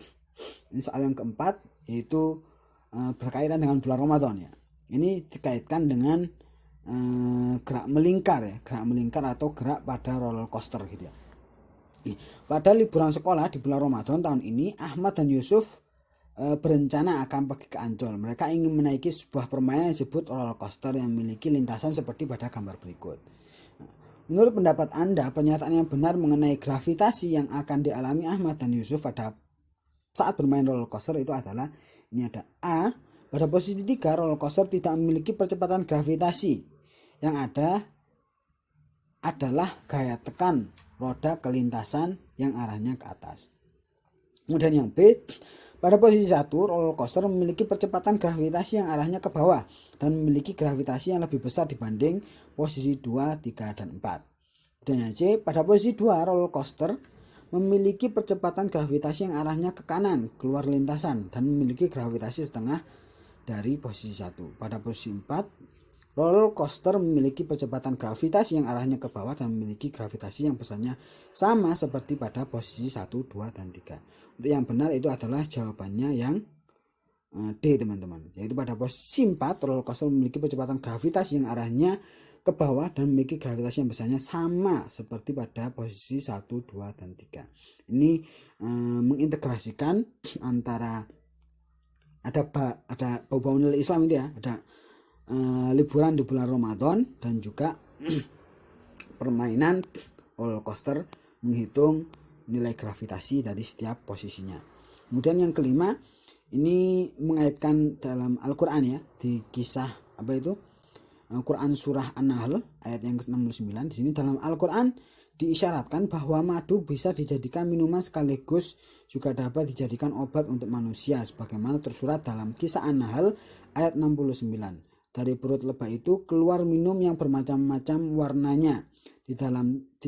S2: ini soal yang keempat yaitu berkaitan dengan bulan Ramadan ya. Ini dikaitkan dengan gerak melingkar ya, gerak melingkar atau gerak pada roller coaster gitu ya. Pada liburan sekolah di bulan Ramadan tahun ini, Ahmad dan Yusuf berencana akan pergi ke Ancol. Mereka ingin menaiki sebuah permainan yang disebut roller coaster yang memiliki lintasan seperti pada gambar berikut. Menurut pendapat Anda, pernyataan yang benar mengenai gravitasi yang akan dialami Ahmad dan Yusuf pada saat bermain roller coaster itu adalah, ini ada A, pada posisi 3 roller coaster tidak memiliki percepatan gravitasi. Yang ada adalah gaya tekan roda ke lintasan yang arahnya ke atas. Kemudian yang B, pada posisi 1 roller coaster memiliki percepatan gravitasi yang arahnya ke bawah dan memiliki gravitasi yang lebih besar dibanding posisi 2, 3, dan 4. Dan yang C, pada posisi 2 roller coaster memiliki percepatan gravitasi yang arahnya ke kanan keluar lintasan dan memiliki gravitasi setengah dari posisi 1. Pada posisi 4 roller coaster memiliki percepatan gravitasi yang arahnya ke bawah dan memiliki gravitasi yang besarnya sama seperti pada posisi 1, 2, dan 3. Untuk yang benar itu adalah jawabannya yang D teman-teman. Yaitu pada posisi 4 roller coaster memiliki percepatan gravitasi yang arahnya ke bawah dan memiliki gravitasi yang besarnya sama seperti pada posisi 1, 2, dan 3. Ini mengintegrasikan antara ada bau-bau nilai Islam itu ya, ada liburan di bulan Ramadan dan juga permainan roller coaster menghitung nilai gravitasi dari setiap posisinya. Kemudian yang kelima, ini mengaitkan dalam Al-Quran ya, di kisah apa itu Quran surah An-Nahl ayat yang ke-69. Di sini dalam Al-Quran diisyaratkan bahwa madu bisa dijadikan minuman sekaligus juga dapat dijadikan obat untuk manusia sebagaimana tersurat dalam kisah An-Nahl ayat 69. Dari perut lebah itu keluar minum yang bermacam-macam warnanya. Di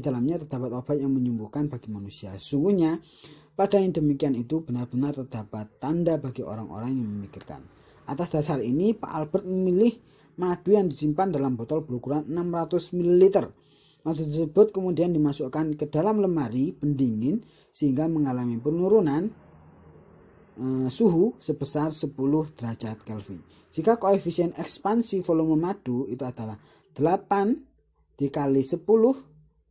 S2: dalamnya terdapat obat yang menyembuhkan bagi manusia. Sesungguhnya pada yang demikian itu benar-benar terdapat tanda bagi orang-orang yang memikirkan. Atas dasar ini Pak Albert memilih madu yang disimpan dalam botol berukuran 600 ml. Madu tersebut kemudian dimasukkan ke dalam lemari pendingin sehingga mengalami penurunan suhu sebesar 10 derajat Kelvin. Jika koefisien ekspansi volume madu itu adalah 8 dikali 10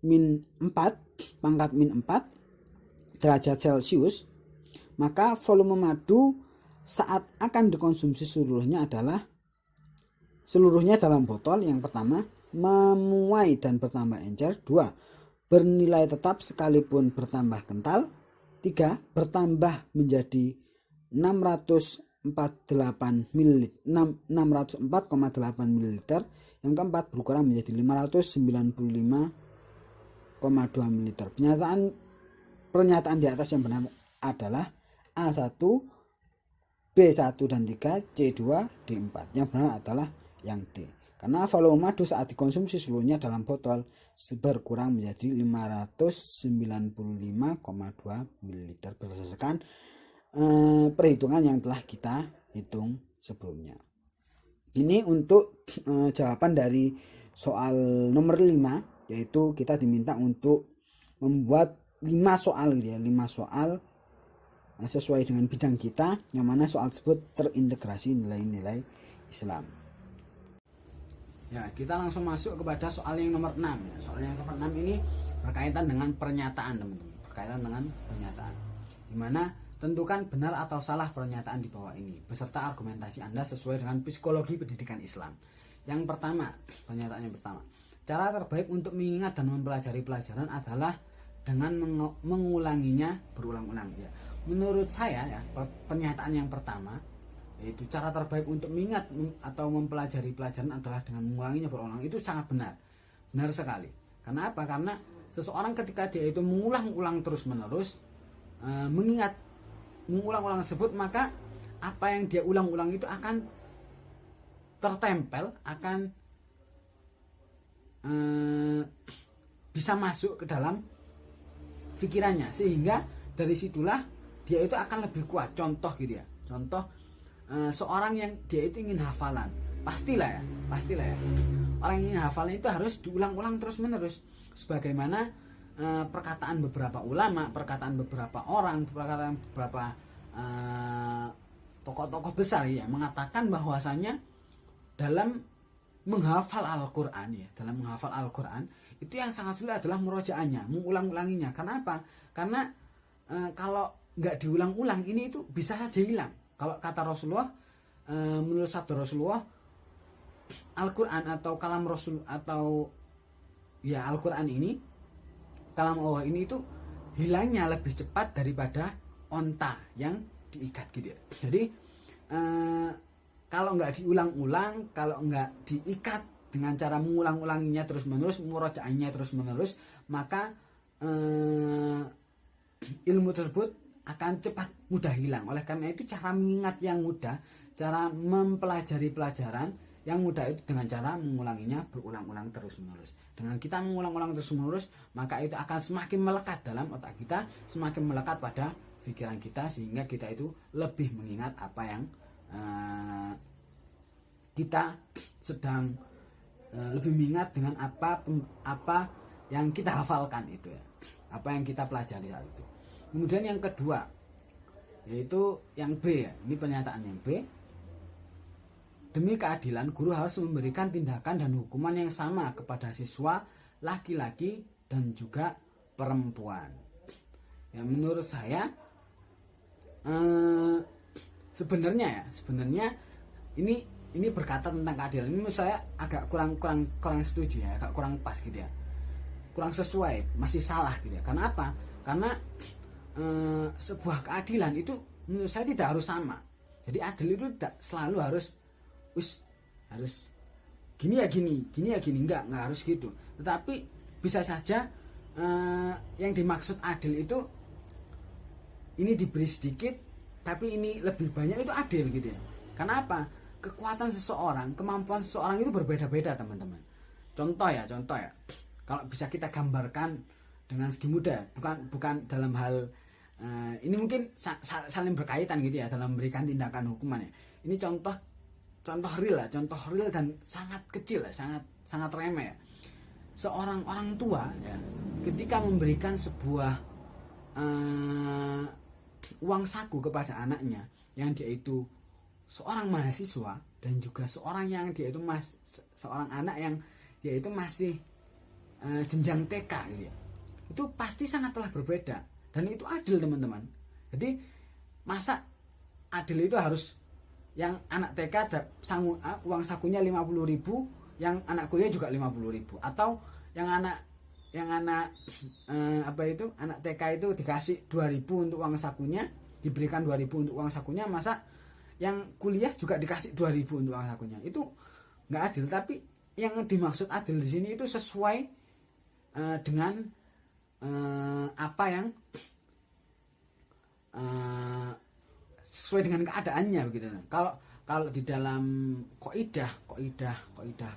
S2: min 4 pangkat min 4 derajat Celcius, maka volume madu saat akan dikonsumsi seluruhnya dalam botol yang pertama memuai dan bertambah encer, 2 bernilai tetap sekalipun bertambah kental, 3 bertambah menjadi 604,8 ml, yang keempat berkurang menjadi 595,2 ml. Pernyataan di atas yang benar adalah A1, B1 dan 3, C2, D4. Yang benar adalah yang D. Karena volume madu saat dikonsumsi seluruhnya dalam botol berkurang menjadi 595,2 ml berdasarkan perhitungan yang telah kita hitung sebelumnya. Ini untuk jawaban dari soal nomor 5, yaitu kita diminta untuk membuat 5 soal gitu ya, 5 soal sesuai dengan bidang kita, yang mana soal tersebut terintegrasi nilai-nilai Islam.
S1: Ya, kita langsung masuk kepada soal yang nomor 6 ya. Soal yang nomor 6 ini berkaitan dengan pernyataan, teman-teman. Berkaitan dengan pernyataan. Dimana tentukan benar atau salah pernyataan di bawah ini beserta argumentasi Anda sesuai dengan psikologi pendidikan Islam. Yang pertama, pernyataan yang pertama. Cara terbaik untuk mengingat dan mempelajari pelajaran adalah dengan mengulanginya berulang-ulang ya. Menurut saya ya, pernyataan yang pertama yaitu cara terbaik untuk mengingat atau mempelajari pelajaran adalah dengan mengulanginya berulang. Itu sangat benar. Benar sekali. Karena apa? Karena seseorang ketika dia itu mengulang-ulang terus-menerus mengingat mengulang-ulang tersebut, maka apa yang dia ulang-ulang itu akan tertempel, akan bisa masuk ke dalam pikirannya, sehingga dari situlah dia itu akan lebih kuat. Contoh gitu ya, contoh seorang yang dia itu ingin hafalan, pastilah ya orang yang ingin hafalan itu harus diulang-ulang terus-menerus, sebagaimana perkataan beberapa ulama, perkataan beberapa orang, perkataan beberapa tokoh-tokoh besar ya mengatakan bahwasanya dalam menghafal Al-Quran ya, dalam menghafal Al-Quran itu yang sangat sulit adalah murojaahnya, mengulang-ulanginya. Karena apa? Karena kalau nggak diulang-ulang ini itu bisa saja hilang. Kalau kata Rasulullah, menurut sabda Rasulullah, Al-Quran atau kalam Rasul atau ya Al-Quran ini, kalam Allah ini itu hilangnya lebih cepat daripada onta yang diikat gitu ya. Jadi kalau nggak diulang-ulang, kalau nggak diikat dengan cara mengulang-ulanginya terus-menerus, murojaahnya terus-menerus, maka ilmu tersebut akan cepat mudah hilang. Oleh karena itu cara mengingat yang mudah, cara mempelajari pelajaran yang mudah itu dengan cara mengulanginya berulang-ulang terus-menerus. Dengan kita mengulang-ulang terus-menerus, maka itu akan semakin melekat dalam otak kita, semakin melekat pada pikiran kita, sehingga kita itu lebih mengingat apa yang kita sedang lebih mengingat dengan apa yang kita hafalkan itu ya, apa yang kita pelajari saat itu. Kemudian yang kedua yaitu yang B ya, ini pernyataan yang B. Demi keadilan, guru harus memberikan tindakan dan hukuman yang sama kepada siswa laki-laki dan juga perempuan. Ya menurut saya sebenarnya ini berkata tentang keadilan. Ini menurut saya agak kurang setuju ya, agak kurang pas gitu ya, kurang sesuai, masih salah gitu ya. Karena apa? Karena sebuah keadilan itu menurut saya tidak harus sama. Jadi adil itu tidak selalu harus gini ya gini, enggak harus gitu. Tetapi bisa saja yang dimaksud adil itu ini diberi sedikit tapi ini lebih banyak, itu adil gitu ya. Karena apa? Kekuatan seseorang, kemampuan seseorang itu berbeda-beda teman-teman. Contoh ya, kalau bisa kita gambarkan dengan segi mudah, bukan dalam hal ini mungkin saling berkaitan gitu ya dalam memberikan tindakan hukuman ya. Ini contoh real dan sangat kecil ya, sangat remeh ya. Seorang orang tua ya ketika memberikan sebuah uang saku kepada anaknya yang dia itu seorang mahasiswa dan juga seorang yang dia itu seorang anak yang dia itu masih jenjang TK gitu ya. Itu pasti sangatlah berbeda dan itu adil teman-teman. Jadi masa adil itu harus yang anak TK uang sakunya 50.000, yang anak kuliah juga 50.000, atau yang anak anak TK itu dikasih 2.000 untuk uang sakunya, diberikan 2.000 untuk uang sakunya, masa yang kuliah juga dikasih 2.000 untuk uang sakunya? Itu nggak adil. Tapi yang dimaksud adil di sini itu sesuai dengan apa yang sesuai dengan keadaannya begitu. Kalau di dalam kaidah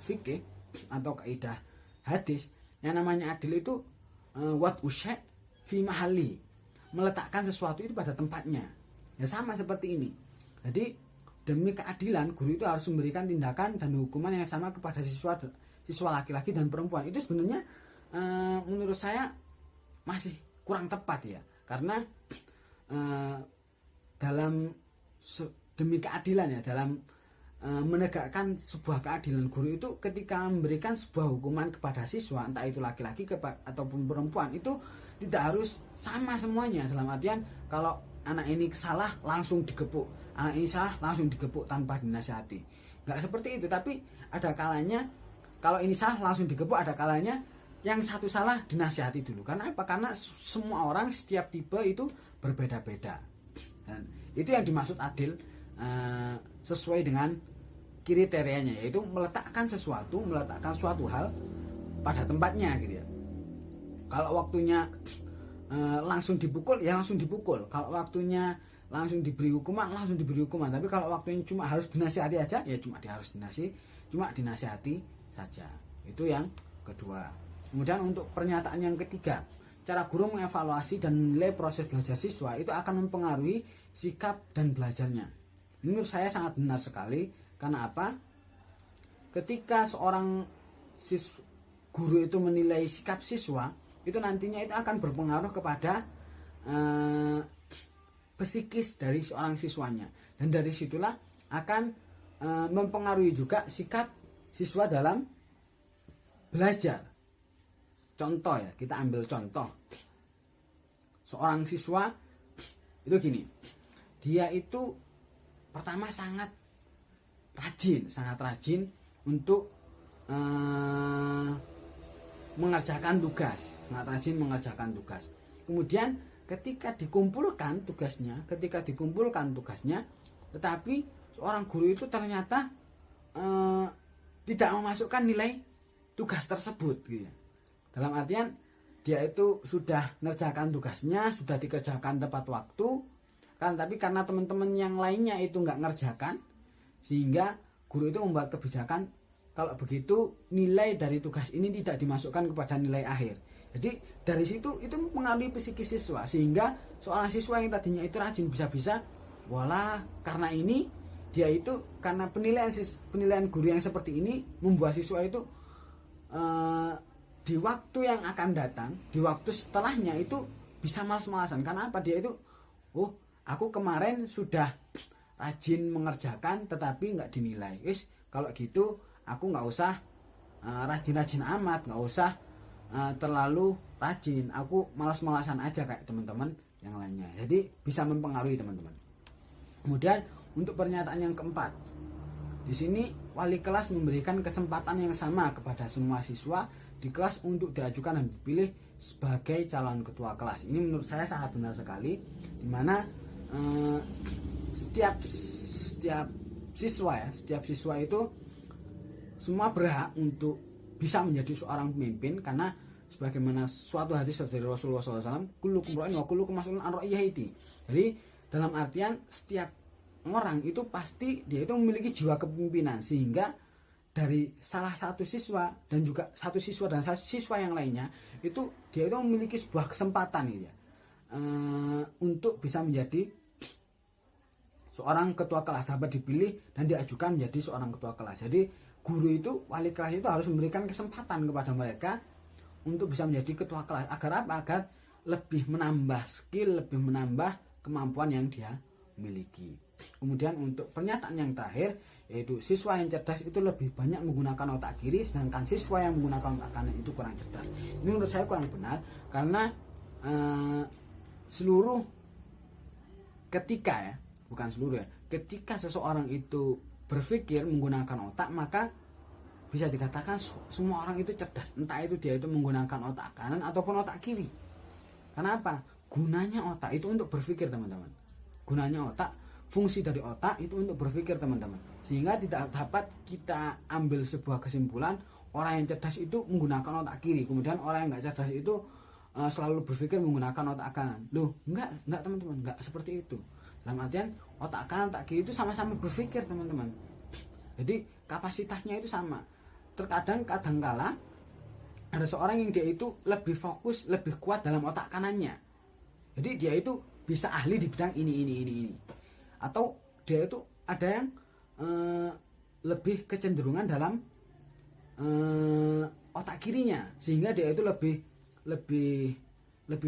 S1: fikih atau kaidah hadis, yang namanya adil itu wat usy' fi mahalli, meletakkan sesuatu itu pada tempatnya. Ya sama seperti ini. Jadi demi keadilan, guru itu harus memberikan tindakan dan hukuman yang sama kepada siswa laki-laki dan perempuan. Itu sebenarnya menurut saya masih kurang tepat ya, karena dalam demi keadilan ya, dalam menegakkan sebuah keadilan, guru itu ketika memberikan sebuah hukuman kepada siswa, entah itu laki-laki ataupun perempuan, itu tidak harus sama semuanya. Dalam artian kalau anak ini salah langsung digepuk, anak ini salah langsung digepuk tanpa dinasihati, nggak seperti itu. Tapi ada kalanya kalau ini salah langsung digepuk, ada kalanya yang satu salah dinasihati dulu. Karena apa? Karena semua orang setiap tipe itu berbeda-beda. Dan itu yang dimaksud adil, sesuai dengan kriterianya, yaitu meletakkan suatu hal pada tempatnya gitu ya. Kalau waktunya langsung dipukul ya langsung dipukul, kalau waktunya langsung diberi hukuman langsung diberi hukuman. Tapi kalau waktunya cuma harus dinasihati aja ya cuma dinasihati saja. Itu yang kedua. Kemudian untuk pernyataan yang ketiga, cara guru mengevaluasi dan menilai proses belajar siswa itu akan mempengaruhi sikap dan belajarnya. Ini menurut saya sangat benar sekali. Karena apa? Ketika seorang guru itu menilai sikap siswa, itu nantinya itu akan berpengaruh kepada psikis dari seorang siswanya, dan dari situlah akan mempengaruhi juga sikap siswa dalam belajar. Contoh ya, kita ambil contoh seorang siswa itu gini, dia itu pertama sangat rajin untuk mengerjakan tugas, Kemudian ketika dikumpulkan tugasnya, tetapi seorang guru itu ternyata tidak memasukkan nilai tugas tersebut gitu. Dalam artian dia itu sudah mengerjakan tugasnya, sudah dikerjakan tepat waktu, tapi karena teman-teman yang lainnya itu nggak ngerjakan, sehingga guru itu membuat kebijakan kalau begitu nilai dari tugas ini tidak dimasukkan kepada nilai akhir. Jadi dari situ itu mempengaruhi psikis siswa, sehingga seorang siswa yang tadinya itu rajin bisa-bisa, walah karena ini dia itu karena penilaian guru yang seperti ini membuat siswa itu di waktu yang akan datang, di waktu setelahnya itu bisa malas-malasan. Karena apa? Dia itu, aku kemarin sudah rajin mengerjakan tetapi nggak dinilai. Kalau gitu aku nggak usah rajin-rajin amat, nggak usah terlalu rajin. Aku malas-malasan aja kayak teman-teman yang lainnya. Jadi bisa mempengaruhi teman-teman. Kemudian untuk pernyataan yang keempat, di sini wali kelas memberikan kesempatan yang sama kepada semua siswa di kelas untuk diajukan dan dipilih sebagai calon ketua kelas. Ini menurut saya sangat benar sekali, dimana setiap siswa itu semua berhak untuk bisa menjadi seorang pemimpin, karena sebagaimana suatu hadis dari Rasulullah SAW, kullukum ra'in wa kullukum mas'ulun an ra'iyati. Jadi dalam artian setiap orang itu pasti dia itu memiliki jiwa kepemimpinan, sehingga dari salah satu siswa dan juga satu siswa dan satu siswa yang lainnya itu dia itu memiliki sebuah kesempatan gitu ya, untuk bisa menjadi seorang ketua kelas, dapat dipilih dan diajukan menjadi seorang ketua kelas. Jadi guru itu, wali kelas itu harus memberikan kesempatan kepada mereka untuk bisa menjadi ketua kelas. Agar apa? Agar lebih menambah skill, lebih menambah kemampuan yang dia miliki. Kemudian untuk pernyataan yang terakhir, yaitu siswa yang cerdas itu lebih banyak menggunakan otak kiri, sedangkan siswa yang menggunakan otak kanan itu kurang cerdas. Ini menurut saya kurang benar, karena ketika seseorang itu berpikir menggunakan otak, maka bisa dikatakan semua orang itu cerdas, entah itu dia itu menggunakan otak kanan ataupun otak kiri. Karena apa? Gunanya otak itu untuk berpikir, teman-teman. Gunanya otak, fungsi dari otak itu untuk berpikir, teman-teman. Sehingga tidak dapat kita ambil sebuah kesimpulan orang yang cerdas itu menggunakan otak kiri, kemudian orang yang nggak cerdas itu selalu berpikir menggunakan otak kanan. Enggak teman-teman, enggak seperti itu. Dalam artian otak kanan, otak kiri itu sama-sama berpikir, teman-teman. Jadi kapasitasnya itu sama. Kadangkala ada seorang yang dia itu lebih fokus, lebih kuat dalam otak kanannya. Jadi dia itu bisa ahli di bidang ini. Atau dia itu ada yang lebih kecenderungan dalam otak kirinya, sehingga dia itu lebih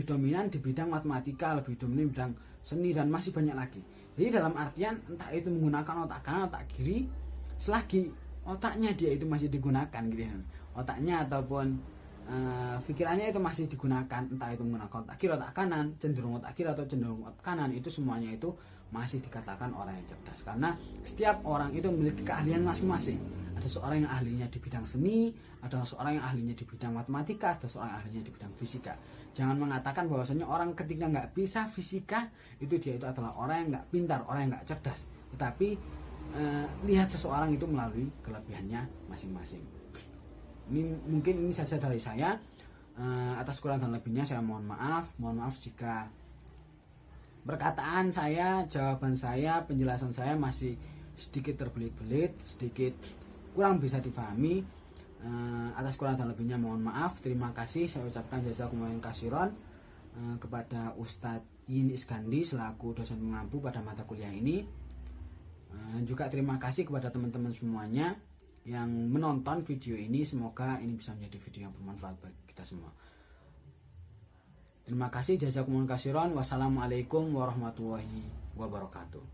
S1: dominan di bidang matematika, lebih dominan di bidang seni, dan masih banyak lagi. Jadi dalam artian entah itu menggunakan otak kanan, otak kiri, selagi otaknya dia itu masih digunakan gitu ya, otaknya ataupun pikirannya itu masih digunakan, entah itu menggunakan otak kiri otak kanan, cenderung otak kiri atau cenderung otak kanan, itu semuanya itu masih dikatakan orang yang cerdas, karena setiap orang itu memiliki keahlian masing-masing. Ada seorang yang ahlinya di bidang seni, ada seorang yang ahlinya di bidang matematika, ada seorang yang ahlinya di bidang fisika. Jangan mengatakan bahwasanya orang ketika nggak bisa fisika itu dia itu adalah orang yang nggak pintar, orang yang nggak cerdas. Tetapi lihat seseorang itu melalui kelebihannya masing-masing. Mungkin ini saja dari saya. Atas kurang dan lebihnya saya mohon maaf jika perkataan saya, jawaban saya, penjelasan saya masih sedikit terbelit-belit, sedikit kurang bisa difahami. Atas kurang dan lebihnya mohon maaf. Terima kasih saya ucapkan jazakumullahu khairan kepada Ustadz Yin Iskandi selaku dosen pengampu pada mata kuliah ini. Dan juga terima kasih kepada teman-teman semuanya yang menonton video ini. Semoga ini bisa menjadi video yang bermanfaat bagi kita semua. Terima kasih, jazakumullahu khairan. Wassalamualaikum warahmatullahi wabarakatuh.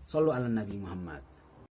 S1: Shallu ala Nabi Muhammad.